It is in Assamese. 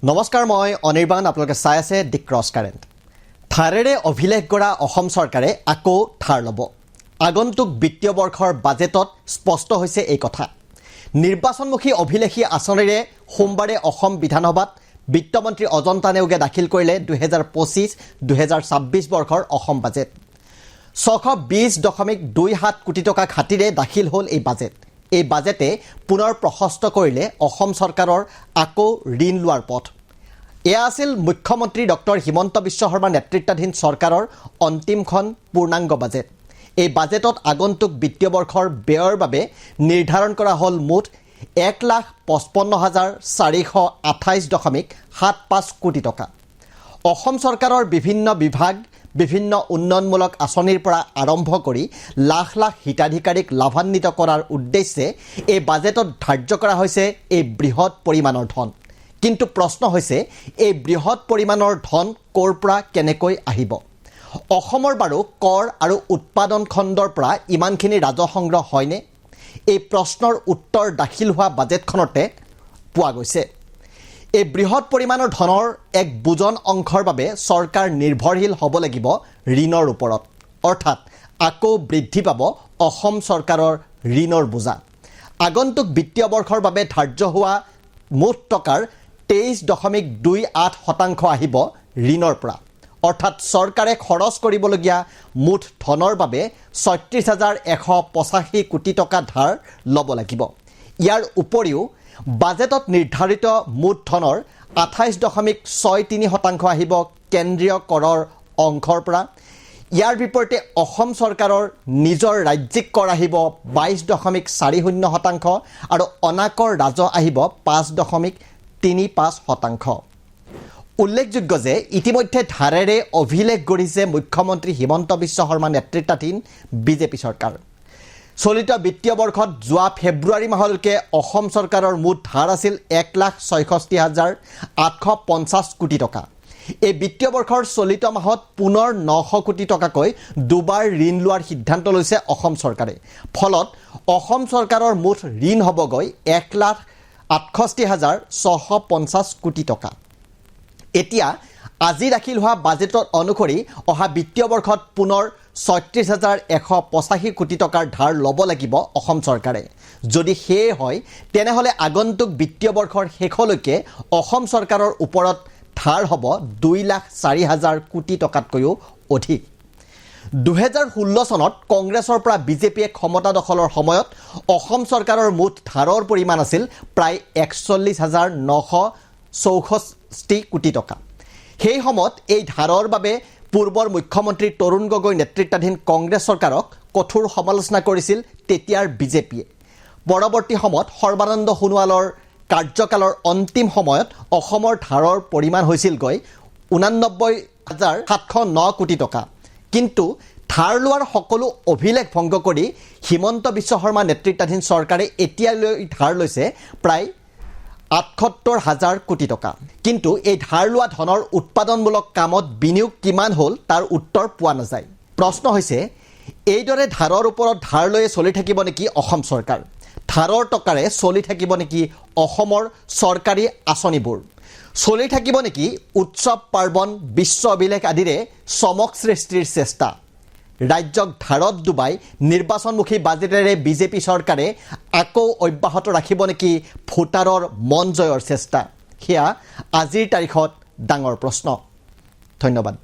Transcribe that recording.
নমস্কাৰ, মই অনিৰ্বাণ। আপোনালোকে চাই আছে দি ক্ৰছ কাৰেণ্ট। ধাৰেৰে অভিলেখ গঢ়া অসম চৰকাৰে আকৌ ধাৰ ল'ব। আগন্তুক বিত্তীয় বৰ্ষৰ বাজেটত স্পষ্ট হৈছে এই কথা। নিৰ্বাচনমুখী অভিলেখী আঁচনিৰে সোমবাৰে অসম বিধানসভাত বিত্তমন্ত্ৰী অজন্তা নেওগে দাখিল কৰিলে 2025-2026 বৰ্ষৰ অসম বাজেট। 620.27 কোটি টকা ঘাটিৰে দাখিল হ'ল এই বাজেট। এই বাজেটে পুনৰ প্ৰশস্ত কৰিলে অসম চৰকাৰৰ আকৌ ঋণ লোৱাৰ পথ। এয়া আছিল মুখ্যমন্ত্ৰী ডক্টৰ হিমন্ত বিশ্ব শৰ্মা নেতৃত্বাধীন চৰকাৰৰ অন্তিমখন পূৰ্ণাংগ বাজেট। এই বাজেটত আগন্তুক বিত্তীয় বৰ্ষৰ ব্যয়ৰ বাবে নিৰ্ধাৰণ কৰা হ'ল মুঠ 1,55,428.75 কোটি টকা। অসম চৰকাৰৰ বিভিন্ন বিভাগ, বিভিন্ন উন্নয়নমূলক আঁচনিৰ পৰা আৰম্ভ কৰি লাখ লাখ হিতাধিকাৰীক লাভান্বিত কৰাৰ উদ্দেশ্যে এই বাজেটত ধাৰ্য কৰা হৈছে এই বৃহৎ পৰিমাণৰ ধন। কিন্তু প্ৰশ্ন হৈছে, এই বৃহৎ পৰিমাণৰ ধন ক'ৰ পৰা কেনেকৈ আহিব? অসমৰ বাৰু কৰ আৰু উৎপাদন খণ্ডৰ পৰা ইমানখিনি ৰাজহ সংগ্ৰহ হয়নে? এই প্ৰশ্নৰ উত্তৰ দাখিল হোৱা বাজেটখনতে পোৱা গৈছে। এই বৃহৎ পৰিমাণৰ ধনৰ এক বুজন অংশৰ বাবে চৰকাৰ নিৰ্ভৰশীল হ'ব লাগিব ঋণৰ ওপৰত। অৰ্থাৎ আকৌ বৃদ্ধি পাব অসম চৰকাৰৰ ঋণৰ বোজা। আগন্তুক বিত্তীয় বৰ্ষৰ বাবে ধাৰ্য হোৱা মুঠ টকাৰ 23.28% আহিব ঋণৰ পৰা। অৰ্থাৎ চৰকাৰে খৰচ কৰিবলগীয়া মুঠ ধনৰ বাবে 36,185 কোটি টকা ধাৰ ল'ব লাগিব। ইয়াৰ উপৰিও বাজেটত নিৰ্ধাৰিত মুঠ ধনৰ 28.63% আহিব কেন্দ্ৰীয় কৰৰ অংশৰ পৰা। ইয়াৰ বিপৰীতে অসম চৰকাৰৰ নিজৰ ৰাজ্যিক কৰ আহিব 22.40% আৰু অনাকৰ ৰাজহ আহিব 5.35%। উল্লেখযোগ্য যে ইতিমধ্যে ধাৰেৰে অভিলেখ গঢ়িছে মুখ্যমন্ত্ৰী হিমন্ত বিশ্ব শৰ্মা নেতৃত্বাধীন বিজেপি চৰকাৰ। চলিত বিত্তীয় বৰ্ষত যোৱা ফেব্ৰুৱাৰী মাহলৈকে অসম চৰকাৰৰ মুঠ ধাৰ আছিল 1,66,850 কোটি টকা। এই বিত্তীয় বৰ্ষৰ চলিত মাহত পুনৰ 900 কোটি টকাকৈ দুবাৰ ঋণ লোৱাৰ সিদ্ধান্ত লৈছে অসম চৰকাৰে। ফলত অসম চৰকাৰৰ মুঠ ঋণ হ'বগৈ 1,68,650 কোটি টকা। এতিয়া আজি দাখিল হোৱা বাজেটত অনুসৰি অহা বিত্তীয় বৰ্ষত পুনৰ 36,185 কোটি টকাৰ ধাৰ ল'ব লাগিব অসম চৰকাৰে। যদি সেয়ে হয়, তেনেহ'লে আগন্তুক বিত্তীয় বৰ্ষৰ শেষলৈকে অসম চৰকাৰৰ ওপৰত ধাৰ হ'ব 2,04,000 কোটি টকাতকৈও অধিক। 2016 চনত কংগ্ৰেছৰ পৰা বিজেপিয়ে ক্ষমতা দখলৰ সময়ত অসম চৰকাৰৰ মুঠ ধাৰৰ পৰিমাণ আছিল প্ৰায় 41,964 কোটি টকা। সেই সময়ত এই ধাৰৰ বাবে পূৰ্বৰ মুখ্যমন্ত্ৰী তৰুণ গগৈ নেতৃত্বাধীন কংগ্ৰেছ চৰকাৰক কঠোৰ সমালোচনা কৰিছিল তেতিয়াৰ বিজেপিয়ে। পৰৱৰ্তী সময়ত সৰ্বানন্দ সোণোৱালৰ কাৰ্যকালৰ অন্তিম সময়ত অসমৰ ধাৰৰ পৰিমাণ হৈছিলগৈ 89,709 কোটি টকা। কিন্তু ধাৰ লোৱাৰ সকলো অভিলেখ ভংগ কৰি হিমন্ত বিশ্ব শৰ্মা নেতৃত্বাধীন চৰকাৰে এতিয়ালৈ ধাৰ লৈছে প্ৰায় 78,000 কোটি টকা। কিন্তু এই ধাৰ লোৱা ধনৰ উৎপাদনমূলক কামত বিনিয়োগ কিমান হ'ল তাৰ উত্তৰ পোৱা নাযায়। প্ৰশ্ন হৈছে, এইদৰে ধাৰৰ ওপৰত ধাৰ লৈয়ে চলি থাকিব নেকি অসম চৰকাৰ? ধাৰৰ টকাৰে চলি থাকিব নেকি অসমৰ চৰকাৰী আঁচনিবোৰ? চলি থাকিব নেকি উৎসৱ পাৰ্বণ, বিশ্ব অভিলেখ আদিৰে চমক সৃষ্টিৰ চেষ্টা? ৰাজ্যক ধাৰত ডুবাই নিৰ্বাচনমুখী বাজেটেৰে বিজেপি চৰকাৰে আকৌ অব্যাহত ৰাখিব নেকি ভোটাৰৰ মন জয়ৰ চেষ্টা? সেয়া আজিৰ তাৰিখত ডাঙৰ প্ৰশ্ন। ধন্যবাদ।